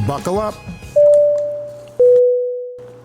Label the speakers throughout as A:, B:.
A: Buckle up.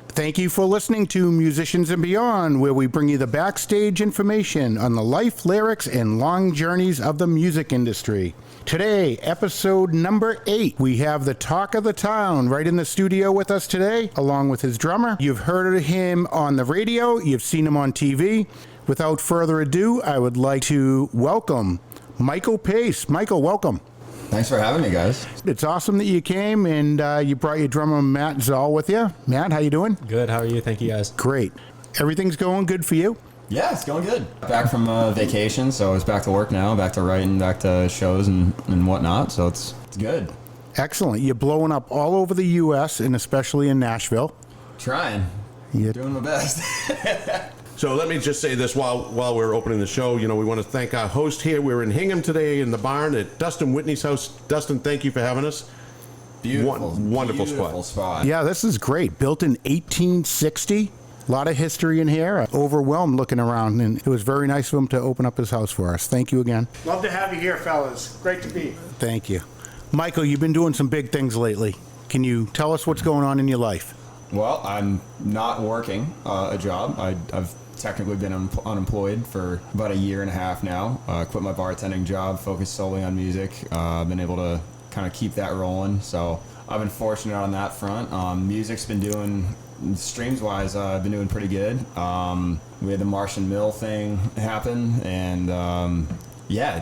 A: Thank you for listening to Musicians and Beyond, where we bring you the backstage information on the life, lyrics, and long journeys of the music industry. Today, episode number 8, we have the talk of the town right in the studio with us today, along with his drummer. You've heard of him on the radio, you've seen him on TV. Without further ado, I would like to welcome Michael Pace. Michael, welcome.
B: Thanks for having me, guys.
A: It's awesome that you came and you brought your drummer Matt Zoll with you. Matt, how you doing?
C: Good. How are you? Thank you, guys.
A: Great. Everything's going good for you?
B: Yeah, it's going good. Back from vacation, so it's back to work now, back to writing, back to shows and whatnot, so it's good.
A: Excellent. You're blowing up all over the U.S. and especially in Nashville.
B: Trying.
A: Yeah.
B: Doing my best.
D: So let me just say this while we're opening the show. You know, we want to thank our host here. We're in Hingham today in the barn at Dustin Whitney's house. Dustin, thank you for having us.
B: Beautiful.
D: Wonderful
B: spot.
A: Yeah, this is great. Built in 1860. A lot of history in here. Overwhelmed looking around, and it was very nice of him to open up his house for us. Thank you again.
E: Love to have you here, fellas. Great to be.
A: Thank you. Michael, you've been doing some big things lately. Can you tell us what's going on in your life?
B: Well, I'm not working a job. I've technically been unemployed for about a year and a half now. Quit my bartending job, focused solely on music. Been able to kind of keep that rolling. So I've been fortunate on that front. Music's been doing, streams-wise, I've been doing pretty good. We had the Martian Mill thing happen, and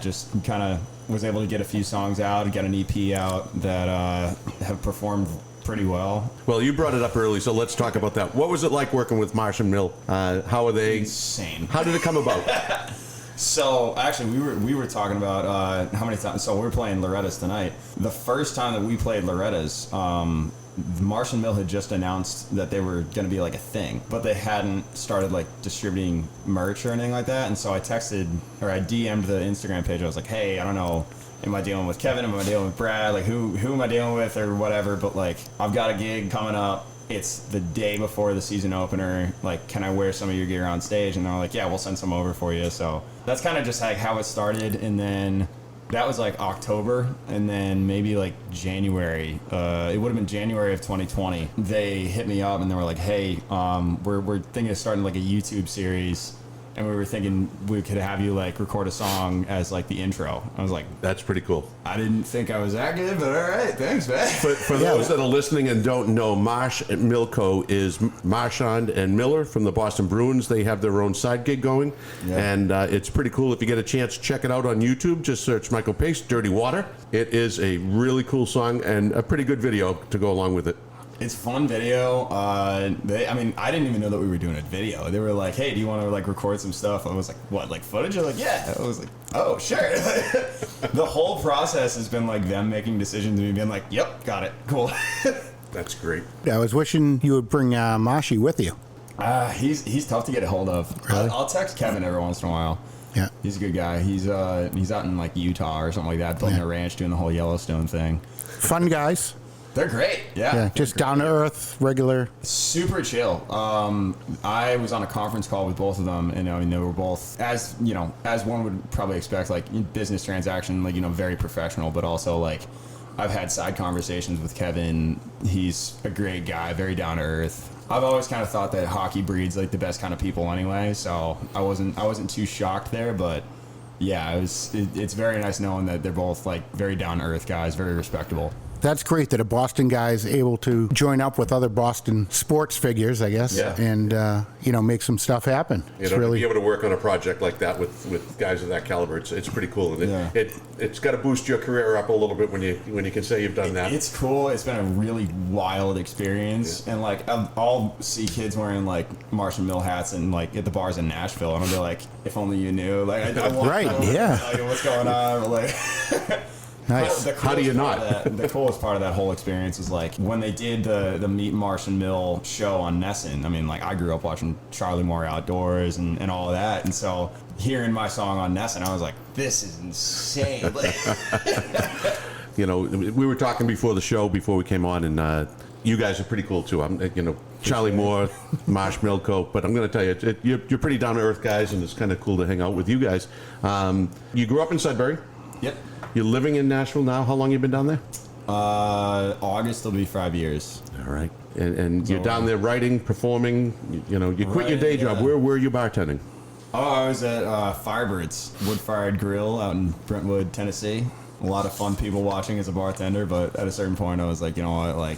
B: just kind of was able to get a few songs out, get an EP out that have performed pretty well.
D: Well, you brought it up early, so let's talk about that. What was it like working with Martian Mill? How are they?
B: Insane.
D: How did it come about?
B: So actually, we were talking about how many times. So we were playing Loretta's tonight. The first time that we played Loretta's, Martian Mill had just announced that they were going to be like a thing, but they hadn't started like distributing merch or anything like that. And so I DM'd the Instagram page. I was like, hey, I don't know. Am I dealing with Kevin? Am I dealing with Brad? Like, who am I dealing with or whatever? But, like, I've got a gig coming up. It's the day before the season opener. Like, can I wear some of your gear on stage? And they're like, yeah, we'll send some over for you. So that's kind of just, like, how it started. And then that was, like, October. And then maybe, like, January. It would have been January of 2020. They hit me up and they were like, hey, we're thinking of starting, like, a YouTube series. And we were thinking we could have you like record a song as like the intro. I was like,
D: That's pretty cool.
B: I didn't think I was that good, but all right, thanks, man.
D: For those that are listening and don't know, Marsh Milco is Marchand and Miller from the Boston Bruins. They have their own side gig going, and it's pretty cool. If you get a chance, check it out on YouTube. Just search Michael Pace, Dirty Water. It is a really cool song and a pretty good video to go along with it.
B: It's fun video. I didn't even know that we were doing a video. They were like, hey, do you want to like record some stuff? I was like, what, like footage? They're like, yeah. I was like, oh, sure. The whole process has been like them making decisions and me being like, yep, got it. Cool.
D: That's great.
A: I was wishing you would bring Mashi with you.
B: He's tough to get a hold of.
A: Really?
B: I'll text Kevin every once in a while.
A: Yeah.
B: He's a good guy. He's out in like Utah or something like that, building a ranch, doing the whole Yellowstone thing.
A: Fun guys.
B: They're great. Yeah.
A: Just down to earth, regular.
B: Super chill. I was on a conference call with both of them, and I mean, they were both, as one would probably expect, like business transaction, like, very professional, but also like I've had side conversations with Kevin. He's a great guy, very down to earth. I've always kind of thought that hockey breeds like the best kind of people anyway, so I wasn't too shocked there, but yeah, it's very nice knowing that they're both like very down to earth guys, very respectable.
A: That's great that a Boston guy is able to join up with other Boston sports figures, I guess, and make some stuff happen.
D: It's really to be able to work on a project like that with guys of that caliber. It's pretty cool, and it's got to boost your career up a little bit when you can say you've done that.
B: It's cool. It's been a really wild experience, and like I'll see kids wearing like Martian Mill hats and like at the bars in Nashville, and I'll be like, if only you knew. Like I don't want to tell you what's going on, but like.
A: Nice.
D: How do you not?
B: The coolest part of that whole experience is like when they did the Meet Martian Mill show on Nesson. I mean, like I grew up watching Charlie Moore Outdoors and all of that, and so hearing my song on Nesson, I was like, this is insane.
D: We were talking before the show, before we came on, and you guys are pretty cool too. Charlie Moore, Marsh Milco, but I'm going to tell you, you're pretty down to earth guys, and it's kind of cool to hang out with you guys. You grew up in Sudbury.
B: Yep.
D: You're living in Nashville now. How long you been down there?
B: August will be 5 years.
D: All right. And you're down there writing, performing. You quit your day job.
B: yeah.
D: Where were you bartending?
B: Oh, I was at Firebirds Wood-Fired Grill out in Brentwood, Tennessee. A lot of fun people watching as a bartender, but at a certain point I was like, you know what, like...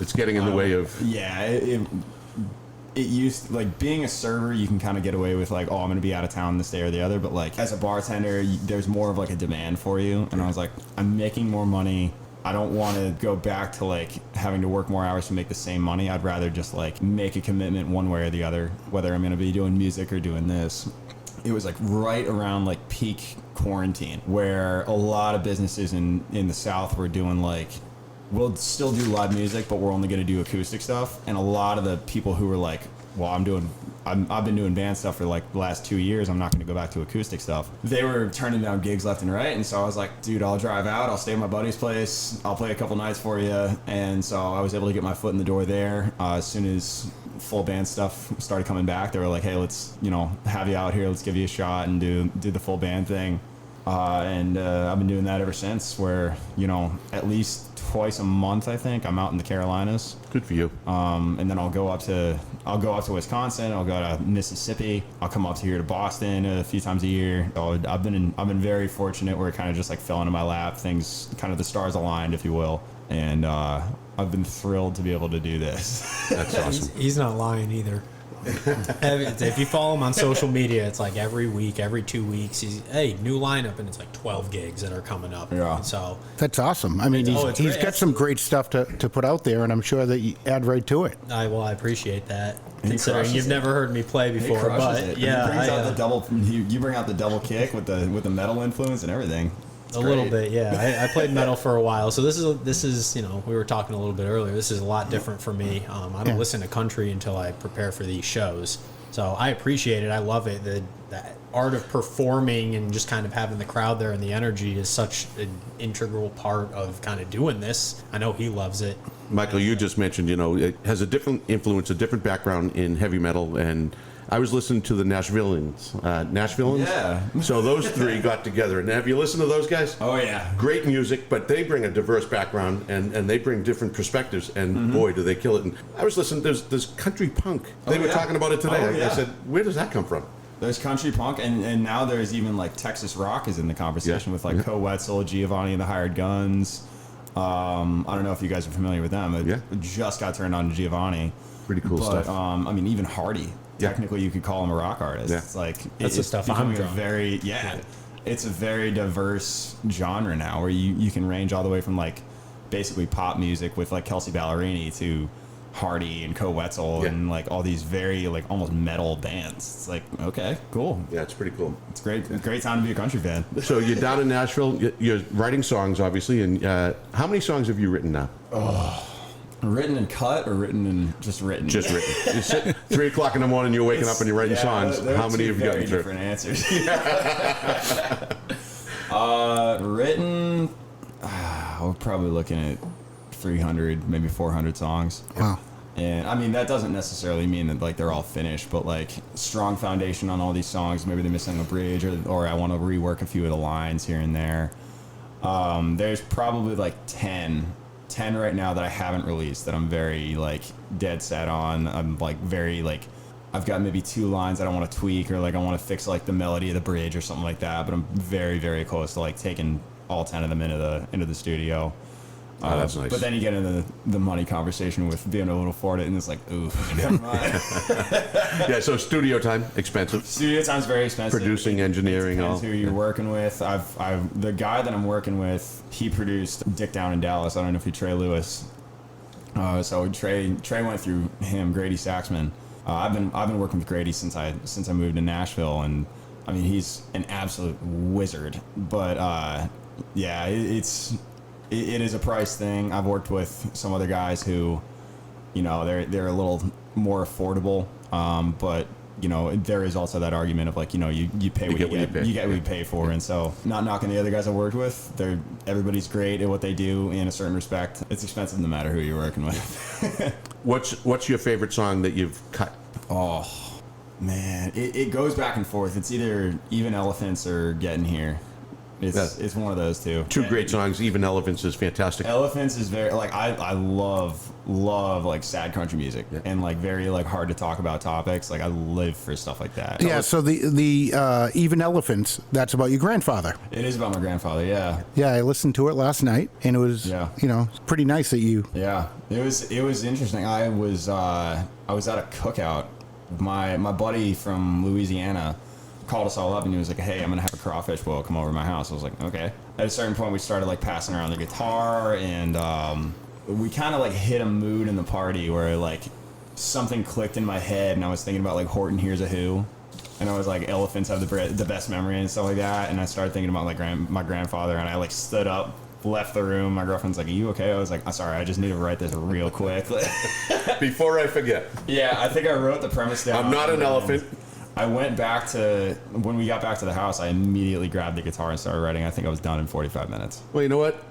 D: It's getting in the way of...
B: Yeah, it used... Like, being a server, you can kind of get away with, like, oh, I'm going to be out of town this day or the other, but, like, as a bartender, there's more of, like, a demand for you. And I was like, I'm making more money. I don't want to go back to, like, having to work more hours to make the same money. I'd rather just, like, make a commitment one way or the other, whether I'm going to be doing music or doing this. It was, like, right around, like, peak quarantine, where a lot of businesses in the South were doing, like, we'll still do live music, but we're only going to do acoustic stuff. And a lot of the people who were like, well, I've been doing band stuff for like the last 2 years. I'm not going to go back to acoustic stuff. They were turning down gigs left and right. And so I was like, dude, I'll drive out. I'll stay at my buddy's place. I'll play a couple nights for you. And so I was able to get my foot in the door there. As soon as full band stuff started coming back, they were like, hey, let's, have you out here. Let's give you a shot and do the full band thing. And I've been doing that ever since, where, at least twice a month, I think, I'm out in the Carolinas.
D: Good for you.
B: And then I'll go up to Wisconsin. I'll go to Mississippi. I'll come up to here to Boston a few times a year. So I've been very fortunate where it kind of just like fell into my lap. Things kind of the stars aligned, if you will. And I've been thrilled to be able to do this.
D: That's awesome.
C: He's not lying either. If you follow him on social media, it's like every week, every 2 weeks, new lineup, and it's like 12 gigs that are coming up.
B: Yeah.
C: And so
A: That's awesome. I mean,
C: it's
A: he's
C: great.
A: got some great stuff to put out there, and I'm sure that you add right to it.
C: I appreciate that.
B: And he
C: Considering
B: crushes
C: you've
B: it.
C: never heard me play
B: He
C: before,
B: crushes
C: but
B: it.
C: yeah,
B: He brings out the double. You bring out the double kick with the metal influence and everything. It's
C: a little
B: great.
C: bit, yeah. I played metal for a while, so this is we were talking a little bit earlier. This is a lot different for me. I don't listen to country until I prepare for these shows, so I appreciate it. I love it. The art of performing and just kind of having the crowd there and the energy is such an integral part of kind of doing this. I know he loves it.
D: Michael, you just mentioned, it has a different influence, a different background in heavy metal, and I was listening to the Nashvilleans.
B: Yeah.
D: So those three got together. And have you listened to those guys?
B: Oh yeah.
D: Great music, but they bring a diverse background and they bring different perspectives. And boy, do they kill it. And I was listening, there's country punk. They were
B: yeah.
D: talking about it today.
B: Oh, yeah.
D: I said, where does that come from?
B: There's country punk, and now there's even like Texas rock is in the conversation with like Co Wetzel, Giovanni and the Hired Guns. I don't know if you guys are familiar with them. It just got turned on to Giovanni.
D: Pretty cool
B: But,
D: stuff.
B: I mean, even Hardy. Technically, you could call him a rock artist.
D: Yeah.
B: It's like
C: That's the
B: it's
C: stuff I'm
B: becoming a
C: drawing.
B: very It's a very diverse genre now, where you can range all the way from like basically pop music with like Kelsey Ballerini to Hardy and Co Wetzel and like all these very like almost metal bands. It's like, okay, cool.
D: Yeah, it's pretty cool.
B: It's great. Great time to be a country fan.
D: So you're down in Nashville. You're writing songs, obviously. And how many songs have you written now?
B: Written and cut, or written and just written?
D: Just written. You sit 3 o'clock in the morning, you're waking up and you're writing songs.
B: they're
D: How many
B: two
D: have you gotten
B: very
D: through?
B: different answers. Written, we're probably looking at 300, maybe 400 songs.
A: Wow.
B: And I mean, that doesn't necessarily mean that like they're all finished, but like strong foundation on all these songs. Maybe they're missing a bridge, or I want to rework a few of the lines here and there. There's probably like 10 right now that I haven't released that I'm very like dead set on. I'm like very like, I've got maybe 2 lines that I want to tweak, or like I want to fix like the melody of the bridge or something like that. But I'm very, very close to like taking all 10 of them into the studio.
D: Oh, that's nice.
B: But then you get into the money conversation with being able to afford it, and it's like, ooh, never mind.
D: Yeah, so studio time, expensive.
B: Studio time's very expensive.
D: Producing, engineering,
B: Depends
D: all.
B: who you're working with. The guy that I'm working with, he produced Dick Down in Dallas. I don't know if you Trey Lewis. So Trey went through him, Grady Saxman. I've been working with Grady since I moved to Nashville, and I mean he's an absolute wizard. But yeah, it is a price thing. I've worked with some other guys who, they're a little more affordable, but there is also that argument of like, you pay what you get, you get what you pay for. And so, not knocking the other guys I worked with, everybody's great at what they do in a certain respect. It's expensive no matter who you're working with.
D: What's your favorite song that you've cut?
B: Oh man, it goes back and forth. It's either Even Elephants or Getting Here. It's one of those two.
D: Two great songs. Even Elephants is fantastic.
B: Elephants is very like I love like sad country music and like very like hard to talk about topics. Like I live for stuff like that.
A: Yeah, so the Even Elephants, that's about your grandfather.
B: It is about my grandfather. Yeah.
A: Yeah, I listened to it last night, and it was, pretty nice that you...
B: Yeah, it was interesting. I was at a cookout. My buddy from Louisiana called us all up and he was like, "Hey, I'm gonna have a crawfish boil. Come over to my house." I was like, "Okay." At a certain point, we started like passing around the guitar, and we kind of like hit a mood in the party where like something clicked in my head, and I was thinking about like Horton Hears a Who, and I was like, elephants have the best memory and stuff like that, and I started thinking about like my grandfather, and I like stood up, left the room. My girlfriend's like, "Are you okay?" I was like, "I'm sorry, I just need to write this real quick."
D: Before I forget.
B: Yeah, I think I wrote the premise down.
D: I'm not an elephant.
B: I went back to, when we got back to the house, I immediately grabbed the guitar and started writing. I think I was done in 45 minutes.
D: Well, you know what?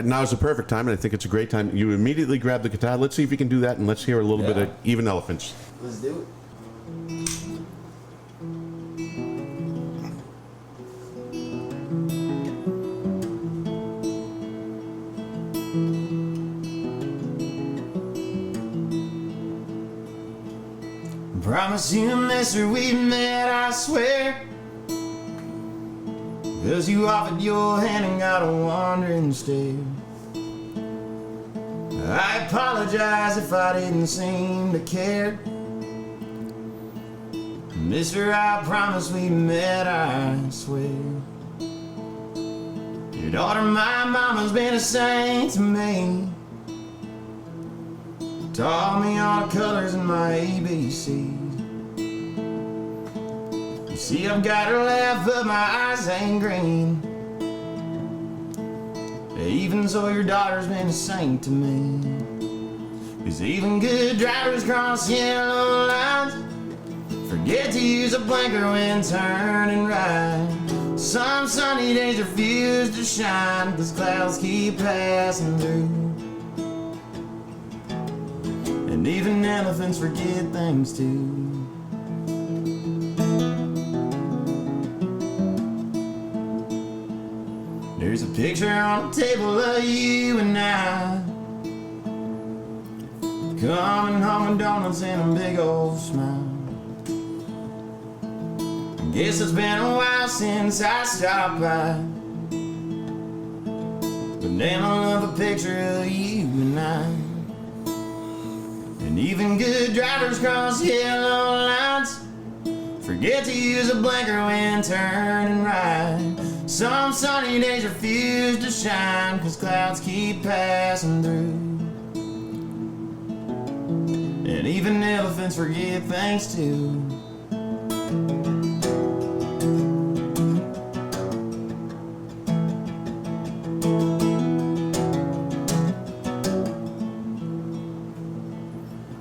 D: Now's the perfect time, and I think it's a great time. You immediately grab the guitar. Let's see if you can do that, and let's hear a little bit of Even Elephants.
B: Let's do it. Promise you, mister, we met, I swear. 'Cause you offered your hand and got a wandering stare. I apologize if I didn't seem to care. Mister, I promise we met, I swear. Your daughter, my mama's been a saint to me. Taught me all the colors in my ABCs. You see, I've got a laugh, but my eyes ain't green. Even so, your daughter's been a saint to me. 'Cause even good drivers cross yellow lines, forget to use a blinker when turning right. Some sunny days refuse to shine 'cause clouds keep passing through. And even elephants forget things too. There's a picture on the table of you and I, coming home with donuts and a big old smile. I guess it's been a while since I stopped by, but damn, I love a picture of you and I. And even good drivers cross yellow lines, forget to use a blinker when turning right. Some sunny days refuse to shine 'cause clouds keep passing through. And even elephants forget things too.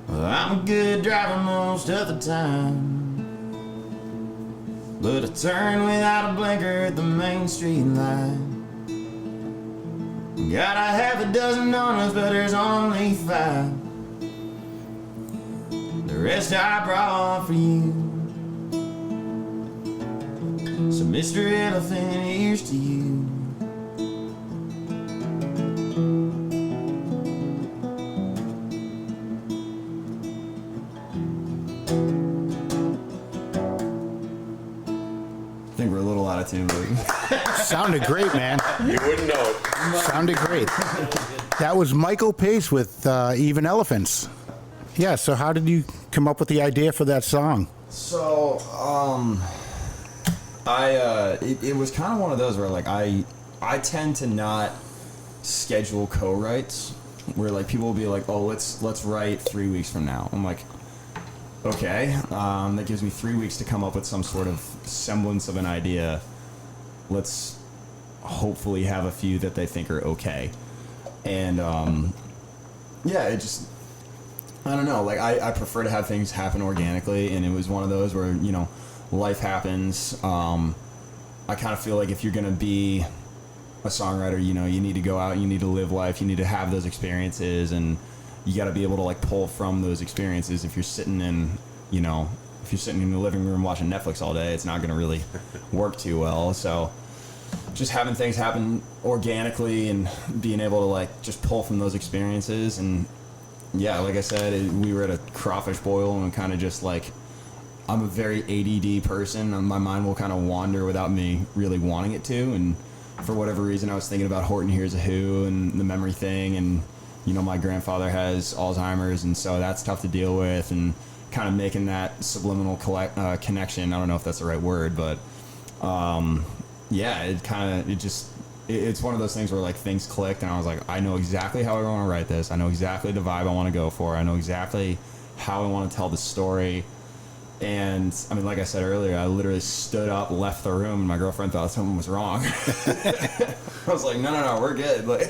B: Well, I'm a good driver most of the time, but I turn without a blinker at the Main Street light. Got a half a dozen donuts, but there's only 5. The rest I brought for you. So Mr. Elephant, here's to you. I think we're a little out of tune, but
A: Sounded great, man.
D: You wouldn't know it.
A: Sounded great. That was Michael Pace with Even Elephants. Yeah, so how did you come up with the idea for that song?
B: So, it was kind of one of those where like I tend to not schedule co-writes where like people will be like, "Oh, let's write 3 weeks from now." I'm like, okay, that gives me 3 weeks to come up with some sort of semblance of an idea. Let's hopefully have a few that they think are okay. And yeah, it just, I don't know, like I prefer to have things happen organically, and it was one of those where, you know, life happens. I kind of feel like if you're gonna be a songwriter, you know, you need to go out, you need to live life, you need to have those experiences, and you got to be able to like pull from those experiences. If you're sitting in, you know, if you're sitting in the living room watching Netflix all day, it's not going to really work too well. So just having things happen organically and being able to like just pull from those experiences. And yeah, like I said, we were at a crawfish boil and kind of just like, I'm a very ADD person, and my mind will kind of wander without me really wanting it to. And for whatever reason, I was thinking about Horton Hears a Who and the memory thing. And, you know, my grandfather has Alzheimer's, and so that's tough to deal with. And kind of making that subliminal connection. I don't know if that's the right word, but yeah, it's one of those things where like things clicked, and I was like, I know exactly how I want to write this. I know exactly the vibe I want to go for. I know exactly how I want to tell the story. And I mean, like I said earlier, I literally stood up, left the room, and my girlfriend thought something was wrong. I was like, no, we're good. Like,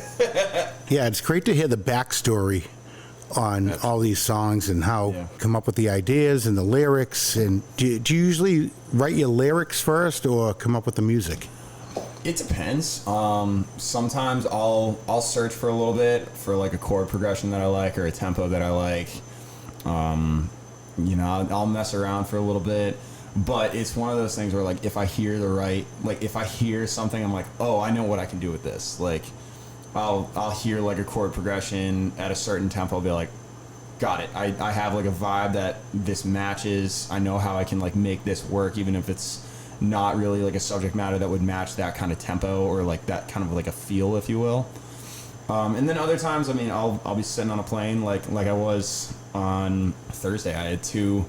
A: Yeah, it's great to hear the backstory on all these songs and how come up with the ideas and the lyrics. And do you usually write your lyrics first or come up with the music?
B: it depends. Sometimes I'll search for a little bit for like a chord progression that I like or a tempo that I like. I'll mess around for a little bit, but it's one of those things where like if I hear something, I'm like, oh, I know what I can do with this. Like I'll hear like a chord progression at a certain tempo, I'll be like, got it. I have like a vibe that this matches. I know how I can like make this work, even if it's not really like a subject matter that would match that kind of tempo or like that kind of like a feel, if you will. And then other times, I mean, I'll be sitting on a plane like I was on Thursday. I had 2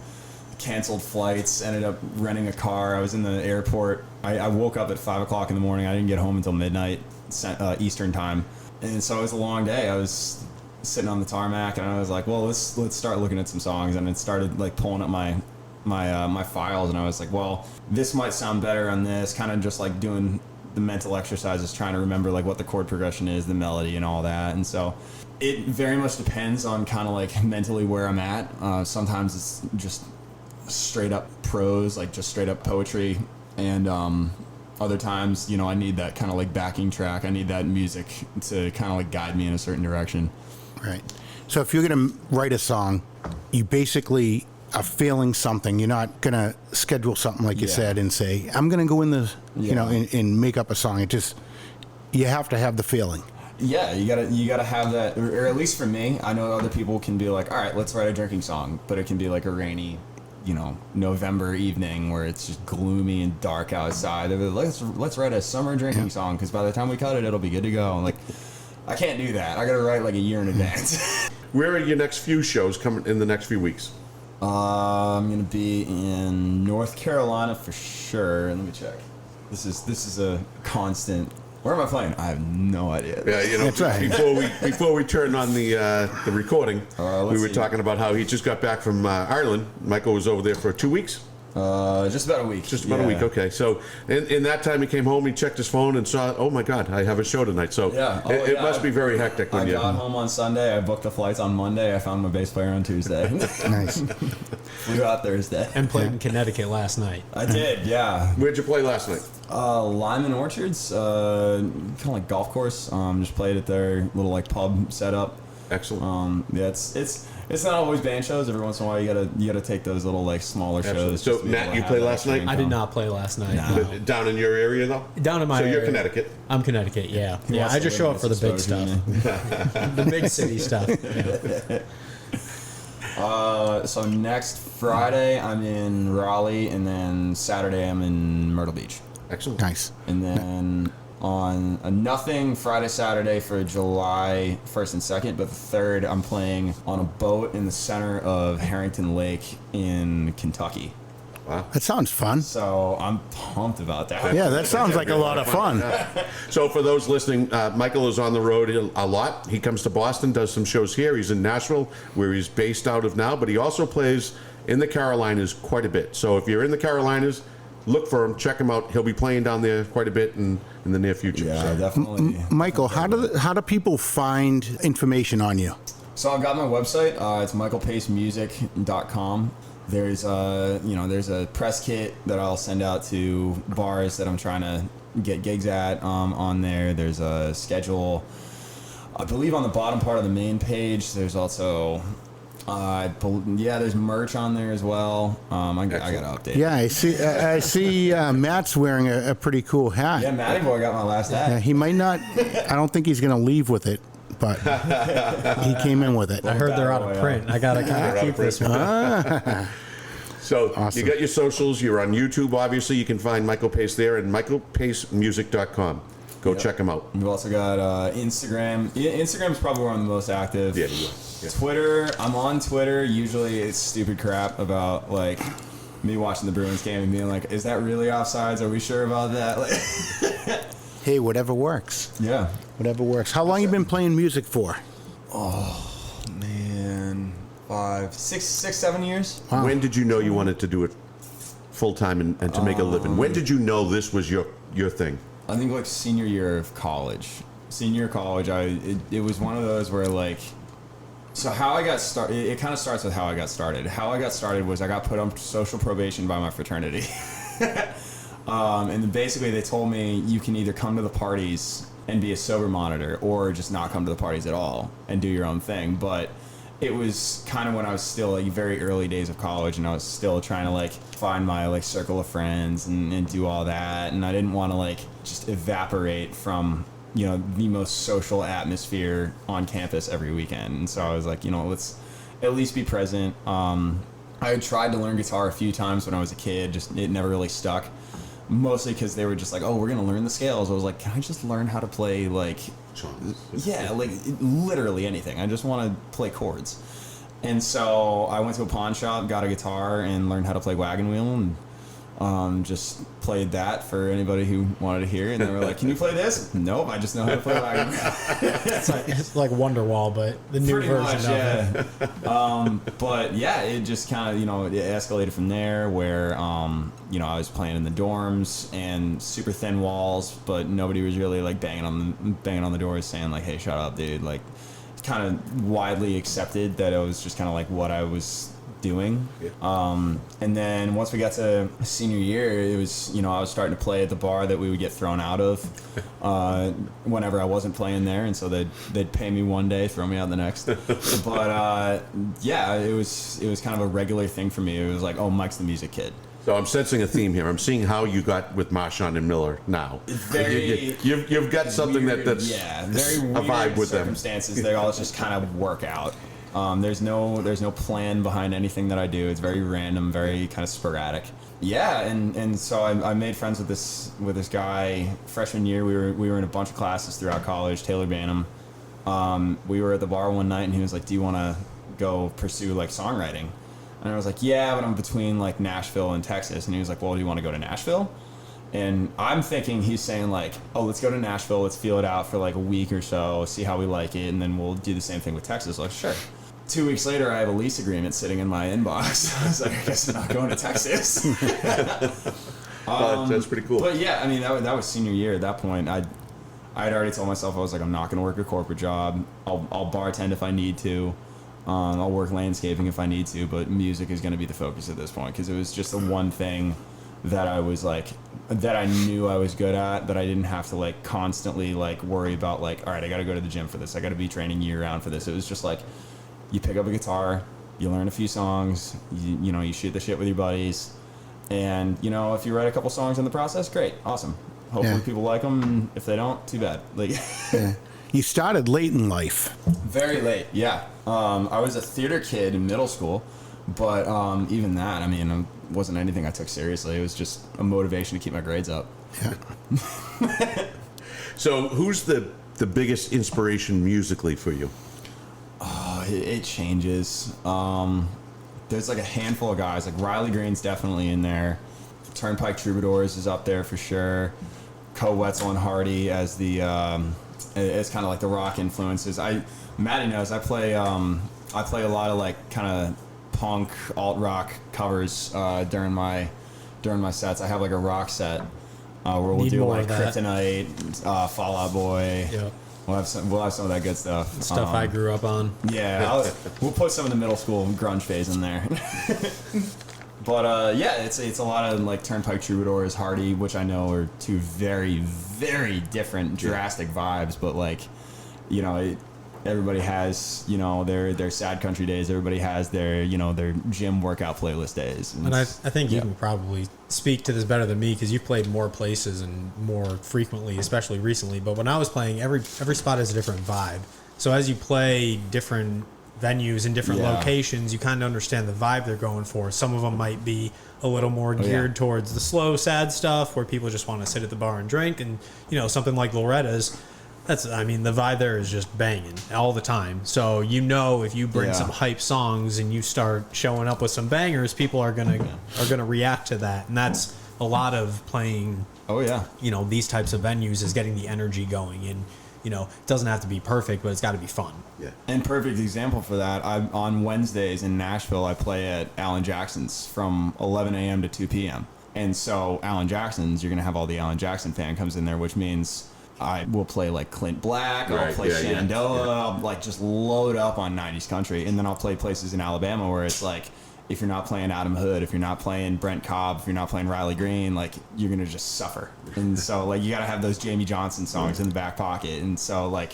B: canceled flights, ended up renting a car. I was in the airport. I woke up at 5 o'clock in the morning. I didn't get home until midnight Eastern time. And so it was a long day. I was sitting on the tarmac and I was like, well, let's start looking at some songs. And it started like pulling up my files, and I was like, well, this might sound better on this, kind of just like doing the mental exercises, trying to remember like what the chord progression is, the melody and all that. And so it very much depends on kind of like mentally where I'm at. Sometimes it's just straight up prose, like just straight up poetry. And other times, I need that kind of like backing track. I need that music to kind of like guide me in a certain direction.
A: Right. So if you're going to write a song, you basically are feeling something. You're not going to schedule something like you said and say, I'm going to go in the, and make up a song. It just, you have to have the feeling.
B: Yeah, you gotta have that, or at least for me, I know other people can be like, all right, let's write a drinking song, but it can be like a rainy, November evening where it's just gloomy and dark outside. They're like, let's write a summer drinking song, because by the time we cut it, it'll be good to go. I'm like, I can't do that. I gotta write like a year in advance.
D: Where are your next few shows coming in the next few weeks?
B: I'm gonna be in North Carolina for sure. Let me check. This is a constant. Where am I playing? I have no idea.
D: Yeah,
A: That's right.
D: before we turned on the recording, we were
B: see.
D: talking about how he just got back from Ireland. Michael was over there for 2 weeks.
B: Just about a week.
D: Just about a week, okay. So in that time he came home, he checked his phone and saw, oh my God, I have a show tonight. So it must be very hectic when
B: I
D: you...
B: got home on Sunday, I booked the flights on Monday, I found my bass player on Tuesday.
A: Nice.
B: Flew out Thursday.
C: And played in Connecticut last night.
B: I did, yeah.
D: Where'd you play last night?
B: Lyman Orchards, kind of like golf course. Just played at their little like pub setup.
D: Excellent.
B: Yeah, it's not always band shows. Every once in a while, you gotta take those little like smaller
D: Absolutely.
B: shows.
D: So,
B: just to be
D: Matt,
B: able to
D: you
B: have
D: played
B: that
D: last night?
C: I did not play last night.
B: No.
D: Down in your area, though?
C: Down in my
D: So
C: area.
D: you're Connecticut?
C: I'm Connecticut, yeah.
B: He
C: Yeah,
B: wants
C: I
B: to
C: just show
B: live
C: up for the
B: this
C: big
B: exposure,
C: stuff. The big city stuff. Yeah.
B: So next Friday I'm in Raleigh, and then Saturday I'm in Myrtle Beach,
D: Excellent.
A: Nice.
B: and then on a nothing Friday, Saturday for July 1st and 2nd, but the 3rd I'm playing on a boat in the center of Harrington Lake in Kentucky.
D: Wow.
A: That sounds fun.
B: So I'm pumped about that.
A: Yeah, that sounds like a lot of fun.
D: So for those listening, Michael is on the road a lot. He comes to Boston, does some shows here. He's in Nashville, where he's based out of now, but he also plays in the Carolinas quite a bit. So if you're in the Carolinas, look for him, check him out. He'll be playing down there quite a bit in the near future.
B: Yeah,
D: So.
B: definitely.
A: Michael, how do people find information on you?
B: So I've got my website. It's michaelpacemusic.com. There's a press kit that I'll send out to bars that I'm trying to get gigs at on there. There's a schedule. I believe on the bottom part of the main page, there's also Yeah, there's merch on there as well. I got to update.
A: Yeah, I see Matt's wearing a pretty cool hat.
B: Yeah, Matty Boy got my last hat.
A: Yeah, he might not. I don't think he's going to leave with it, but he came in with it.
C: I heard they're out of print. I gotta kind of keep this one.
D: So
A: Awesome.
D: you got your socials. You're on YouTube, obviously. You can find Michael Pace there and michaelpacemusic.com. Go check him out.
B: We've also got Instagram. Instagram's probably where I'm the most active.
D: Yeah, you will. Yeah.
B: Twitter, I'm on Twitter. Usually it's stupid crap about like me watching the Bruins game and being like, is that really offsides? Are we sure about that? Like,
A: Hey, whatever works.
B: yeah.
A: Whatever works. How long you been playing music for?
B: Man, 5, 6, 7 years.
A: Wow.
D: When did you know you wanted to do it full time and to make a living? When did you know this was your thing?
B: I think like senior year of college. Senior year of college, it was one of those where like, so how I got started, it kind of starts with how I got started. How I got started was I got put on social probation by my fraternity. And then basically they told me you can either come to the parties and be a sober monitor or just not come to the parties at all and do your own thing. But it was kind of when I was still like very early days of college and I was still trying to like find my like circle of friends and do all that. And I didn't want to like just evaporate from, you know, the most social atmosphere on campus every weekend. And so I was like, you know, let's at least be present. I had tried to learn guitar a few times when I was a kid, just it never really stuck. Mostly because they were just like, oh, we're going to learn the scales. I was like, can I just learn how to play like, yeah, like literally anything. I just want to play chords. And so I went to a pawn shop, got a guitar, and learned how to play Wagon Wheel, and just played that for anybody who wanted to hear it. And they were like, can you play this? Nope, I just know how to play Wagon Wheel.
C: It's like Wonderwall, but the new
B: Pretty
C: version
B: much,
C: of it.
B: yeah. But yeah, it just kind of, you know, it escalated from there where, you know, I was playing in the dorms and super thin walls, but nobody was really like banging on the doors saying like, hey, shut up, dude. Like, it's kind of widely accepted that it was just kind of like what I was doing. Yeah. And then once we got to senior year, it was, you know, I was starting to play at the bar that we would get thrown out of whenever I wasn't playing there, and so they'd pay me one day, throw me out the next. But yeah, it was kind of a regular thing for me. It was like, oh, Mike's the music kid.
D: So I'm sensing a theme here. I'm seeing how you got with Marchand and Miller now.
B: Very
D: You've got something
B: weird,
D: that's
B: very
D: a
B: weird
D: vibe with them.
B: circumstances. They all just kind of work out. There's no plan behind anything that I do. It's very random, very kind of sporadic. Yeah, and so I made friends with this guy freshman year. We were in a bunch of classes throughout college. Taylor Banham. We were at the bar one night, and he was like, "Do you want to go pursue like songwriting?" And I was like, "Yeah, but I'm between like Nashville and Texas." And he was like, "Well, do you want to go to Nashville?" And I'm thinking he's saying like, "Oh, let's go to Nashville. Let's feel it out for like a week or so, see how we like it, and then we'll do the same thing with Texas." Like, sure. 2 weeks later, I have a lease agreement sitting in my inbox. I was like, I guess I'm not going to Texas.
D: That's pretty cool.
B: But yeah, I mean, that was senior year. At that point, I had already told myself, I was like, I'm not going to work a corporate job. I'll bartend if I need to. I'll work landscaping if I need to, but music is going to be the focus at this point because it was just the one thing that I was like, that I knew I was good at, that I didn't have to like constantly like worry about like, all right, I got to go to the gym for this. I got to be training year round for this. It was just like, you pick up a guitar, you learn a few songs, you know, you shoot the shit with your buddies, and you know, if you write a couple songs in the process, great, awesome. Hopefully people like them, and if they don't, too bad. Like,
A: Yeah. You started late in life.
B: very late, yeah. I was a theater kid in middle school, but even that, I mean, it wasn't anything I took seriously. It was just a motivation to keep my grades up.
A: Yeah.
D: So who's the biggest inspiration musically for you?
B: It changes. There's like a handful of guys. Like Riley Green's definitely in there. Turnpike Troubadours is up there for sure. Co Wetzel and Hardy as the as kind of like the rock influences. Maddie knows I play a lot of like kind of punk alt rock covers during my sets. I have like a rock set where we'll
C: Need
B: do
C: more
B: like
C: of that.
B: Kryptonite, Fall Out Boy.
C: Yep.
B: We'll have some of that good stuff.
C: Stuff I grew up on.
B: Yeah, we'll put some of the middle school grunge phase in there. But yeah, it's a lot of like Turnpike Troubadours, Hardy, which I know are two very, very different, drastic vibes. But like, you know, Everybody has, you know, their sad country days. Everybody has their, you know, their gym workout playlist days.
C: And I think you can probably speak to this better than me because you've played more places and more frequently, especially recently. But when I was playing, every spot has a different vibe. So as you play different venues in different locations, you kind of understand the vibe they're going for. Some of them might be a little more geared towards the slow, sad stuff where people just want to sit at the bar and drink. And, you know, something like Loretta's, the vibe there is just banging all the time. So, you know, if you bring some hype songs and you start showing up with some bangers, people are gonna react to that. And that's a lot of playing. You know, these types of venues is getting the energy going. And, you know, it doesn't have to be perfect, but it's got to be fun.
D: Yeah.
B: And perfect example for that, on Wednesdays in Nashville, I play at Alan Jackson's from 11 a.m. to 2 p.m. And so Alan Jackson's, you're going to have all the Alan Jackson fan comes in there, which means I will play like Clint Black, I'll play Shenandoah, I'll like just load up on 90s country. And then I'll play places in Alabama where it's like, if you're not playing Adam Hood, if you're not playing Brent Cobb, if you're not playing Riley Green, like you're going to just suffer. And so like you got to have those Jamie Johnson songs in the back pocket. And so like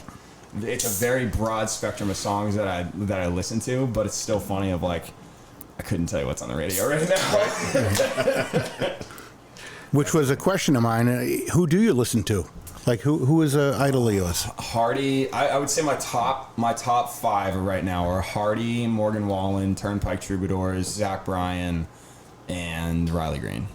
B: it's a very broad spectrum of songs that I listen to, but it's still funny of like, I couldn't tell you what's on the radio right now.
A: Which was a question of mine. Who do you listen to? Like who is an idol of yours?
B: Hardy, I would say my top five right now are Hardy, Morgan Wallen, Turnpike Troubadours, Zach Bryan, and Riley Green.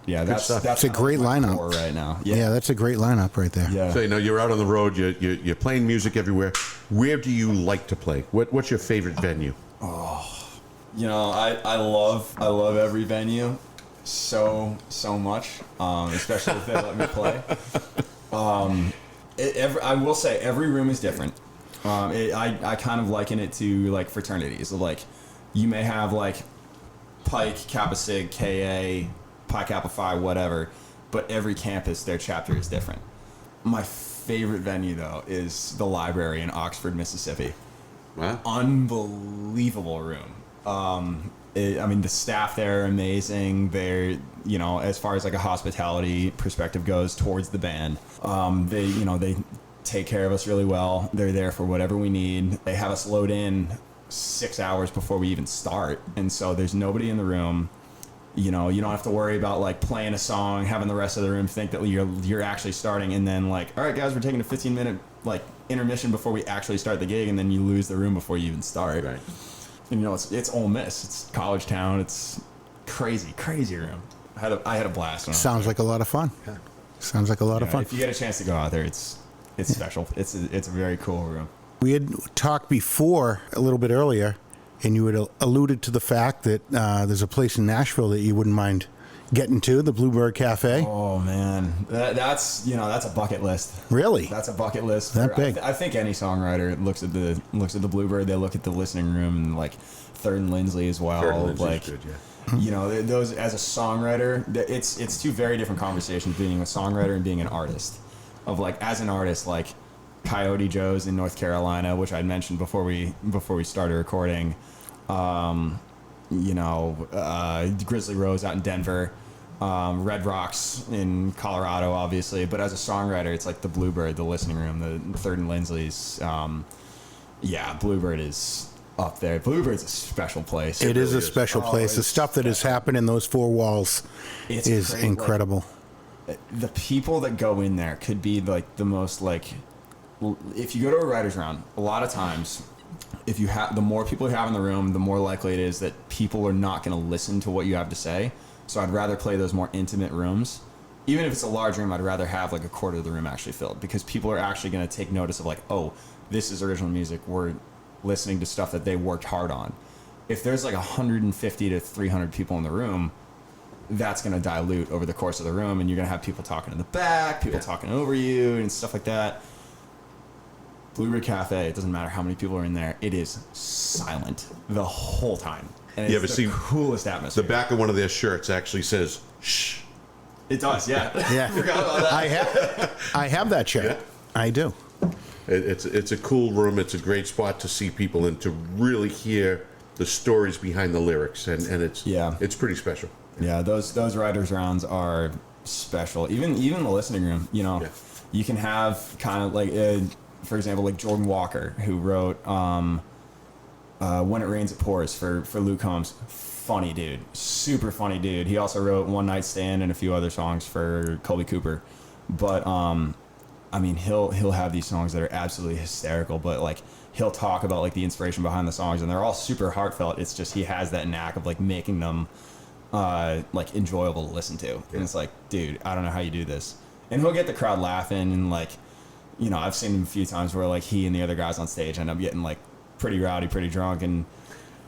B: Yeah, that's
A: a great lineup
B: right now.
A: Yeah, that's a great lineup right there.
B: Yeah.
D: So, you know, you're out on the road, you're playing music everywhere. Where do you like to play? What's your favorite venue?
B: You know, I love every venue so much, especially if they let me play. I will say every room is different. I kind of liken it to like fraternities. Like you may have like Pike, Kappa Sig, KA, Pi Kappa Phi, whatever, but every campus, their chapter is different. My favorite venue though is the library in Oxford, Mississippi.
D: Wow.
B: Unbelievable room. The staff there are amazing. They're, you know, as far as like a hospitality perspective goes towards the band, they take care of us really well. They're there for whatever we need. They have us load in 6 hours before we even start. And so there's nobody in the room. You know, you don't have to worry about like playing a song, having the rest of the room think that you're actually starting, and then like, all right, guys, we're taking a 15-minute like intermission before we actually start the gig, and then you lose the room before you even start.
D: Right.
B: And, you know, it's Ole Miss. It's college town. It's crazy room. I had a blast.
A: Sounds like a lot of fun. Sounds like a lot of fun.
B: If you get a chance to go out there, it's special. It's a very cool room.
A: We had talked before a little bit earlier, and you had alluded to the fact that there's a place in Nashville that you wouldn't mind getting to, the Bluebird Cafe.
B: Oh man, that's a bucket list.
A: Really?
B: That's a bucket list.
A: That big?
B: I think any songwriter looks at the Bluebird. They look at the listening room and like Third and Lindsley as well.
D: Third and Lindsley's
B: like,
D: good, yeah.
B: You know, those as a songwriter, it's two very different conversations. Being a songwriter and being an artist. Of like as an artist, like Coyote Joe's in North Carolina, which I'd mentioned before we started recording. Grizzly Rose out in Denver, Red Rocks in Colorado, obviously. But as a songwriter, it's like the Bluebird, the listening room, the Third and Lindsley's. Bluebird is up there. Bluebird's a special place.
A: It is a special place. The stuff that has happened in those four walls is
B: great.
A: incredible.
B: Like, the people that go in there could be like the most like. If you go to a writer's round, a lot of times, if you have the more people you have in the room, the more likely it is that people are not going to listen to what you have to say. So I'd rather play those more intimate rooms. Even if it's a large room, I'd rather have like a quarter of the room actually filled, because people are actually going to take notice of like, oh, this is original music. We're listening to stuff that they worked hard on. If there's like 150 to 300 people in the room, that's going to dilute over the course of the room, and you're going to have people talking in the back, people talking over you and stuff like that. Bluebird Cafe, it doesn't matter how many people are in there, it is silent the whole time. And it's the coolest atmosphere.
D: The back of one of their shirts actually says, shh.
B: It does, yeah.
A: Yeah.
B: Forgot about that.
A: I have that shirt.
D: Yeah.
A: I do.
D: It's a cool room. It's a great spot to see people and to really hear the stories behind the lyrics, and it's pretty special.
B: Yeah, those writers' rounds are special. Even the listening room, you know, you can have kind of like for example, like Jordan Walker, who wrote When It Rains It Pours for Luke Combs. Funny dude, super funny dude. He also wrote One Night Stand and a few other songs for Colby Cooper. But I mean, he'll have these songs that are absolutely hysterical, but like he'll talk about like the inspiration behind the songs, and they're all super heartfelt. It's just he has that knack of like making them like enjoyable to listen to. And it's like, dude, I don't know how you do this. And he'll get the crowd laughing, and like, you know, I've seen him a few times where like he and the other guys on stage end up getting like pretty rowdy, pretty drunk, and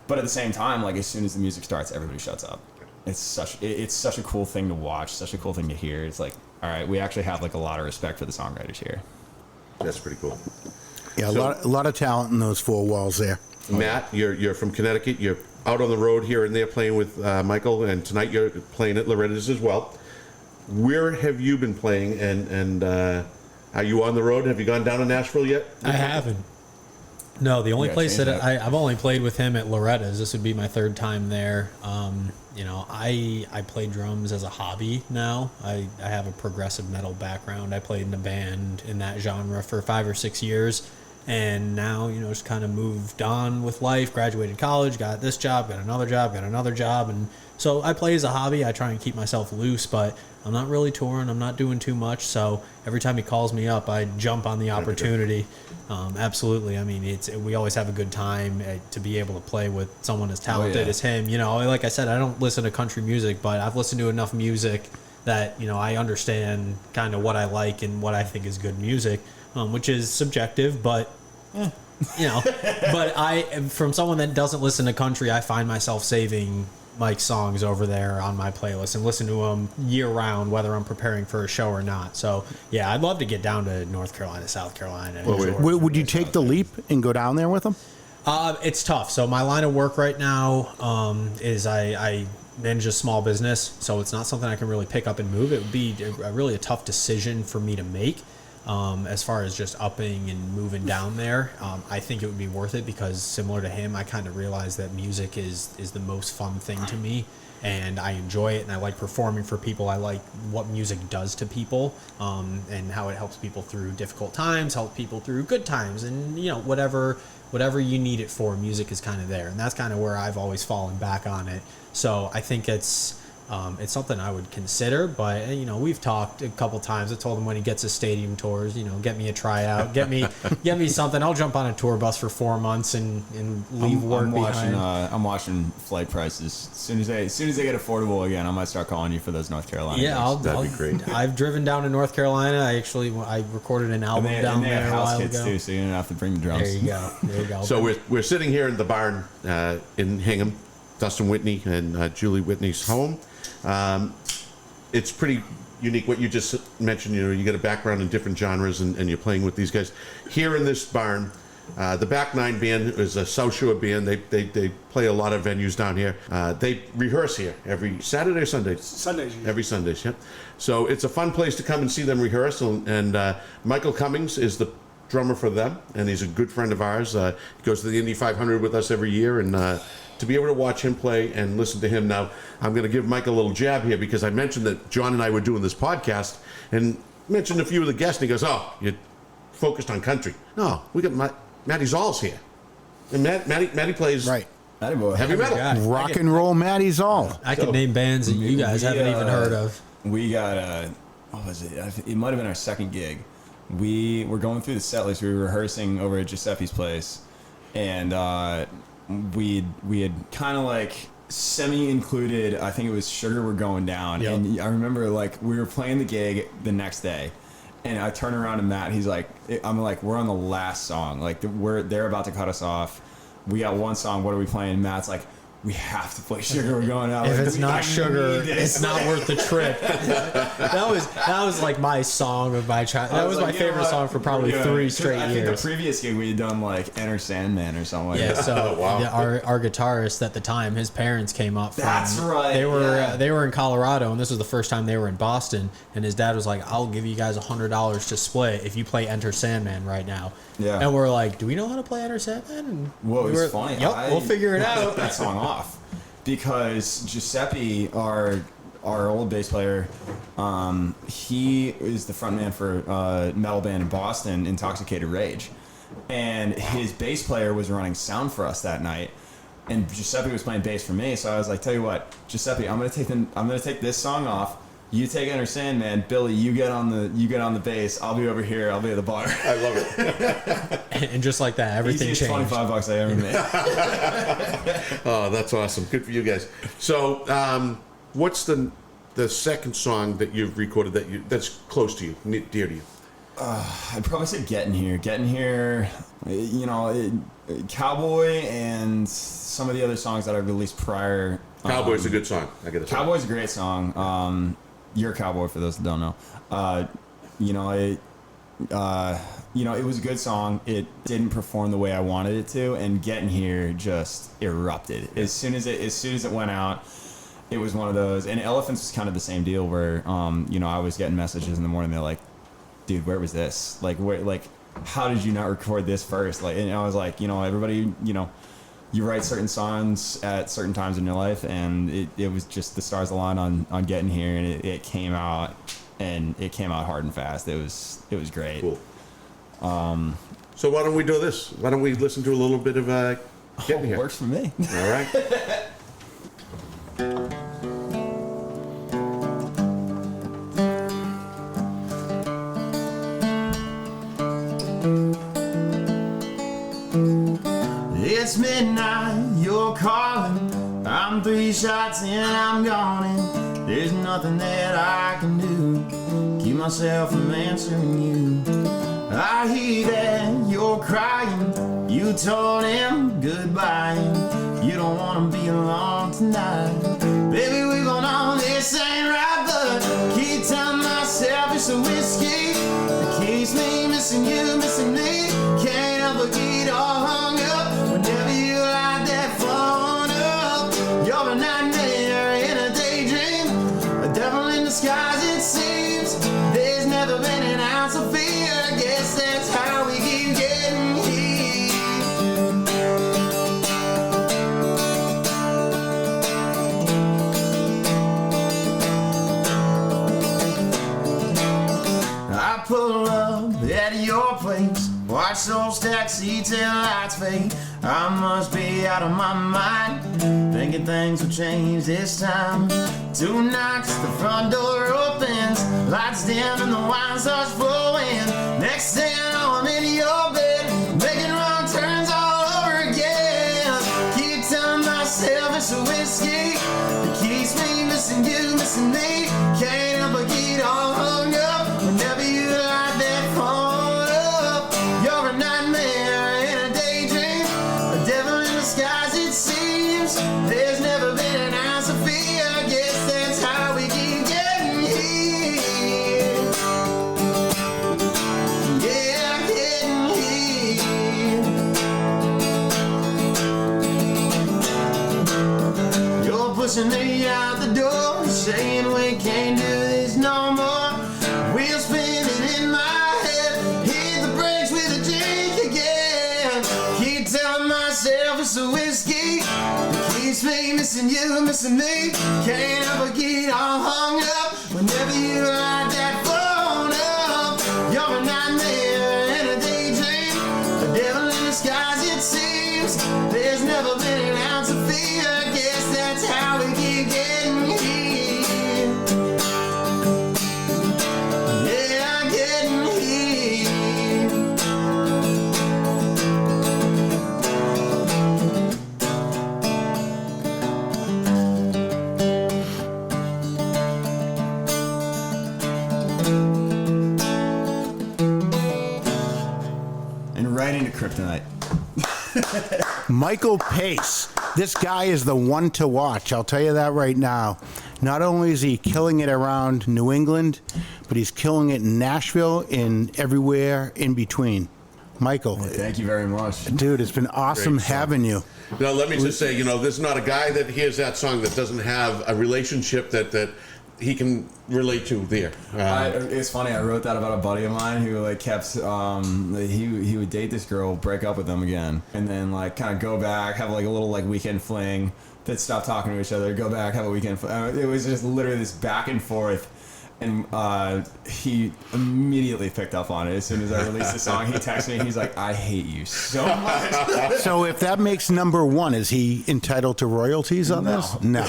B: but at the same time, like as soon as the music starts, everybody shuts up. It's such a cool thing to watch, such a cool thing to hear. It's like, all right, we actually have like a lot of respect for the songwriters here.
D: That's pretty cool.
A: Yeah, a lot of talent in those four walls there.
D: Matt, you're from Connecticut. You're out on the road here and there playing with Michael, and tonight you're playing at Loretta's as well. Where have you been playing, and are you on the road? Have you gone down to Nashville yet?
C: I haven't. No, the only
B: Yeah,
C: place
B: change
C: that
B: that.
C: I've only played with him at Loretta's. This would be my third time there. You know, I play drums as a hobby now. I have a progressive metal background. I played in a band in that genre for 5 or 6 years. And now, you know, just kind of moved on with life, graduated college, got this job, got another job. And so I play as a hobby. I try and keep myself loose, but I'm not really touring. I'm not doing too much. So every time he calls me up, I jump on the opportunity. Absolutely. I mean, we always have a good time to be able to play with someone as talented as him. You know, like I said, I don't listen to country music, but I've listened to enough music that, you know, I understand kind of what I like and what I think is good music, which is subjective, but you know, but from someone that doesn't listen to country, I find myself saving Mike's songs over there on my playlist and listen to them year round, whether I'm preparing for a show or not. So yeah, I'd love to get down to North Carolina, South Carolina.
A: Would you take the leap and go down there with them?
C: It's tough. So my line of work right now is I manage a small business, so it's not something I can really pick up and move. It would be really a tough decision for me to make. As far as just upping and moving down there, I think it would be worth it because similar to him, I kind of realized that music is the most fun thing to me, and I enjoy it, and I like performing for people. I like what music does to people, and how it helps people through difficult times, help people through good times, and you know, whatever you need it for, music is kind of there, and that's kind of where I've always fallen back on it. So I think it's something I would consider, but you know, we've talked a couple times. I told him when he gets his stadium tours, you know, get me a tryout, get me something. I'll jump on a tour bus for 4 months and leave work behind.
B: I'm watching flight prices. As soon as they get affordable again, I might start calling you for those North Carolina.
C: Yeah,
B: gigs.
D: That'd be great.
C: I've driven down to North Carolina. I recorded an album down
B: they
C: there
B: have
C: a
B: house
C: while
B: kits
C: ago.
B: too, so you don't have to bring the drums.
C: There you go.
D: So we're sitting here in the barn in Hingham, Dustin Whitney and Julie Whitney's home. It's pretty unique what you just mentioned. You know, you get a background in different genres, and you're playing with these guys here in this barn. The Back Nine Band is a South Shore band. They play a lot of venues down here. They rehearse here every Saturday or Sunday.
E: Sundays.
D: Every Sundays, yeah. So it's a fun place to come and see them rehearse. And Michael Cummings is the drummer for them, and he's a good friend of ours. He goes to the Indy 500 with us every year, and to be able to watch him play and listen to him. Now, I'm going to give Mike a little jab here because I mentioned that John and I were doing this podcast and mentioned a few of the guests, and he goes, "Oh, you're focused on country." No, we got Matty Zoll's here, and Matty plays
A: Right.
D: heavy metal.
C: guy.
A: Rock and roll Matty Zoll.
C: I could name bands that you guys haven't even heard of.
B: We got what was it? It might have been our second gig. We were going through the set list. We were rehearsing over at Giuseppe's place, and we had kind of like semi-included. I think it was Sugar We're Going Down,
C: Yep.
B: and I remember like we were playing the gig the next day, and I turn around to Matt. He's like, I'm like, we're on the last song. Like they're about to cut us off. We got one song. What are we playing? Matt's like, we have to play Sugar We're Going Down.
C: If
B: Like,
C: it's
B: we
C: not
B: need
C: Sugar,
B: this.
C: it's not worth the trip. that was like my song of my child. That was my
B: like, you know
C: favorite
B: what?
C: song for probably
B: Yeah,
C: 3
B: 'cause
C: straight
B: I think
C: years.
B: the previous gig we had done like Enter Sandman or something like
C: Yeah,
B: that.
C: so
D: Wow.
C: yeah, our guitarist at the time, his parents came up.
B: That's right,
C: They were
B: yeah.
C: they were in Colorado, and this was the first time they were in Boston. And his dad was like, "I'll give you guys $100 to split if you play Enter Sandman right now."
B: Yeah.
C: And we're like, "Do we know how to play Enter Sandman?" And
B: Well, it
C: we
B: was
C: were,
B: funny.
C: Yep, we'll figure it
B: I
C: out.
B: took that song off because Giuseppe, our our old bass player, he is the frontman for a metal band in Boston, Intoxicated Rage. And his bass player was running sound for us that night. And Giuseppe was playing bass for me, so I was like, tell you what, Giuseppe, I'm gonna take this song off. You take Enter Sandman, Billy. You get on the bass. I'll be over here. I'll be at the bar.
D: I love it.
C: And just like that, everything
B: Easiest
C: changed.
B: $25 I ever made.
D: Oh, that's awesome. Good for you guys. So, what's the second song that you've recorded that's close to you, dear to you?
B: I'd probably say Getting Here. You know, Cowboy and some of the other songs that I released prior.
D: Cowboy's a good song. I gotta say.
B: Cowboy's a great song. You're a cowboy for those that don't know. You know, it was a good song. It didn't perform the way I wanted it to, and Getting Here just erupted. As soon as it went out, it was one of those. And Elephants was kind of the same deal where, you know, I was getting messages in the morning. They're like, dude, where was this? Like, how did you not record this first? Like, and I was like, you know, everybody, you know, you write certain songs at certain times in your life, and it was just the stars aligned on Getting Here, and it came out, and it came out hard and fast. It was great.
D: Cool. So why don't we do this? Why don't we listen to a little bit of Getting Here?
B: Works for me.
D: All right.
B: It's midnight, you're calling. I'm 3 shots in, I'm gone, and there's nothing that I can do. Keep myself from answering you. I hear that you're crying. You told him goodbye. You don't wanna be alone tonight. Baby, we gon' know this ain't right, but keep telling myself it's a whiskey that keeps me missing you, missing me. Can't help but get all hung up whenever you light that phone up. You're a nightmare in a daydream, a devil in disguise it seems. There's never been an ounce of fear. I guess that's how we keep getting here. I pull up at your place, watch those taxi tail lights fade. I must be out of my mind, thinking things will change this time. 2 knocks, the front door opens, lights dim and the wine starts flowing. Next thing I know, I'm in your bed, making wrong turns all over again. Keep telling myself it's a whiskey that keeps me missing you, missing me. Can't help but get all hung up whenever you light that phone up. You're a nightmare in a daydream, a devil in disguise it seems. There's never been an ounce of fear. I guess that's how we keep getting here. Yeah, getting here. You're pushing me out the door, saying we can't do this no more. Wheels spinning in my head, hit the brakes with a drink again. Keep telling myself it's a whiskey that keeps me missing you, missing me. Can't help but get all hung up whenever you light that phone up. You're a nightmare in a daydream, a devil in disguise it seems. There's never been an ounce of fear. I guess that's how we keep getting here. Yeah, getting here. And right into Kryptonite.
A: Michael Pace. This guy is the one to watch. I'll tell you that right now. Not only is he killing it around New England, but he's killing it in Nashville and everywhere in between. Michael,
B: Thank you very much.
A: dude, it's been awesome
D: Great song.
A: having you.
D: Now, let me just say, you know, there's not a guy that hears that song that doesn't have a relationship that he can relate to there.
B: It's funny. I wrote that about a buddy of mine who like kept he would date this girl, break up with them again, and then like kind of go back, have like a little like weekend fling, then stop talking to each other, go back, have a weekend fling. It was just literally this back and forth. And he immediately picked up on it. As soon as I released the song, he texted me. He's like, "I hate you so much."
A: So if that makes number one, is he entitled to royalties on this? No.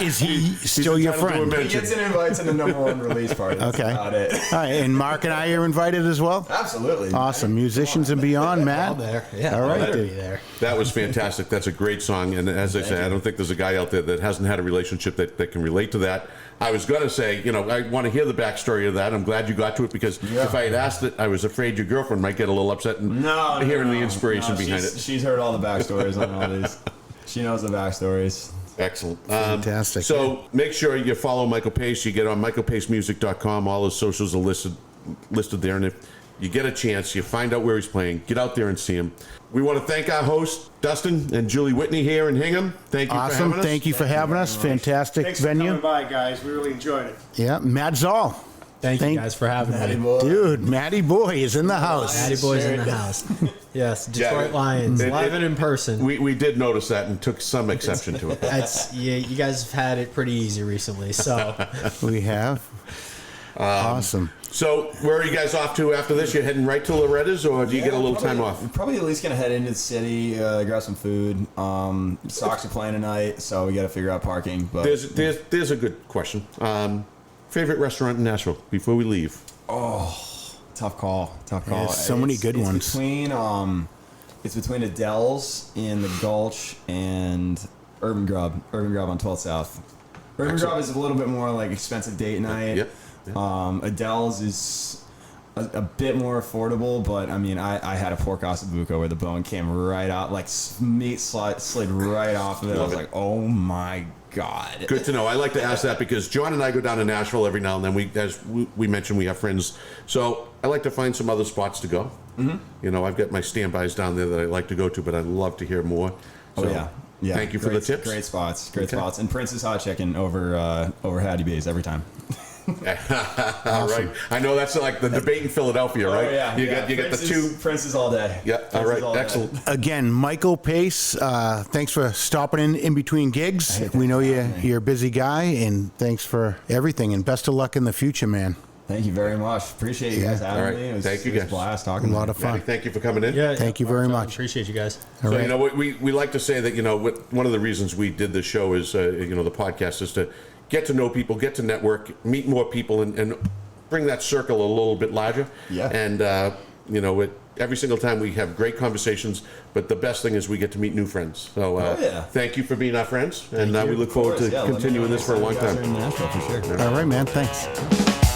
A: Is he still your
D: entitled to a
A: friend?
B: He gets an invite to the number one release party. That's
A: Okay.
B: about it.
A: All right, and Mark and I are invited as well?
B: Absolutely.
A: Awesome. Musicians and Beyond,
C: All
A: Matt?
C: there. Yeah.
A: All right.
C: Better be there.
D: That was fantastic. That's a great song. And as I say, I don't think there's a guy out there that hasn't had a relationship that can relate to that. I was going to say, I want to hear the backstory of that. I'm glad you got to it because if I had asked it, I was afraid your girlfriend might get a little upset and hearing the inspiration behind it.
B: She's heard all the backstories on all these. She knows the backstories.
D: Excellent.
A: Fantastic.
D: So make sure you follow Michael Pace. You get on michaelpacemusic.com. All his socials are listed there. And if you get a chance, you find out where he's playing, get out there and see him. We want to thank our hosts, Dustin and Julie Whitney here in Hingham. Thank you for
A: Awesome.
D: having us.
A: Thank you for having us. Fantastic
E: Thanks for
A: venue.
E: coming by, guys. We really enjoyed it.
A: Yeah, Matt Zoll.
C: Thank you guys for having me.
A: Dude, Matty Boy is in the house.
C: Matty Boy's in the house. Yes, Detroit Lions, live and in person.
D: We did notice that and took some exception to it.
C: That's you guys have had it pretty easy recently. So
A: We have. Awesome.
D: So where are you guys off to after this? You're heading right to Loretta's, or do you get a little time off?
B: Probably at least gonna head into the city, grab some food. Sox are playing tonight, so we got to figure out parking. But
D: There's a good question. Favorite restaurant in Nashville before we leave?
B: tough call.
A: There's so many good ones.
B: It's between Adele's in the Gulch and Urban Grub on 12th South. Urban Grub is a little bit more like expensive date night.
D: Yep.
B: Adele's is a bit more affordable, but I mean, I had a pork ossobuco where the bone came right out, like meat slid right off of it. I was
D: Love it.
B: like, oh my God.
D: Good to know. I like to ask that because John and I go down to Nashville every now and then. As we mentioned, we have friends. So I like to find some other spots to go. Mm-hmm. I've got my standbys down there that I like to go to, but I'd love to hear more. So,
B: Yeah.
D: Thank you for the tips.
B: Great spots. And Prince's Hot Chicken over Hattie B's every time.
D: All right. I know that's like the debate in Philadelphia, right?
B: Oh, yeah.
D: You got the two.
B: Prince's all day.
D: Yeah. All right.
B: All day.
D: Excellent.
A: Again, Michael Pace, thanks for stopping in between gigs. We know you're a busy guy, and thanks for everything, and best of luck in the future, man.
B: Thank you very much. Appreciate you guys having
D: All right.
B: me. It was,
D: Thank you,
B: it was
D: guys.
B: a blast
A: A
B: talking.
A: lot of
D: Maddie,
A: fun.
D: thank you for coming in.
C: yeah,
A: Thank you very much.
C: Appreciate you guys.
A: All
D: So,
A: right.
D: we like to say that, one of the reasons we did the show is, the podcast is to get to know people, get to network, meet more people, and bring that circle a little bit larger.
B: Yeah.
D: And, every single time we have great conversations, but the best thing is we get to meet new friends. So thank you for being our friends, and we look forward to continuing this for a long time.
B: For sure.
A: All right, man. Thanks.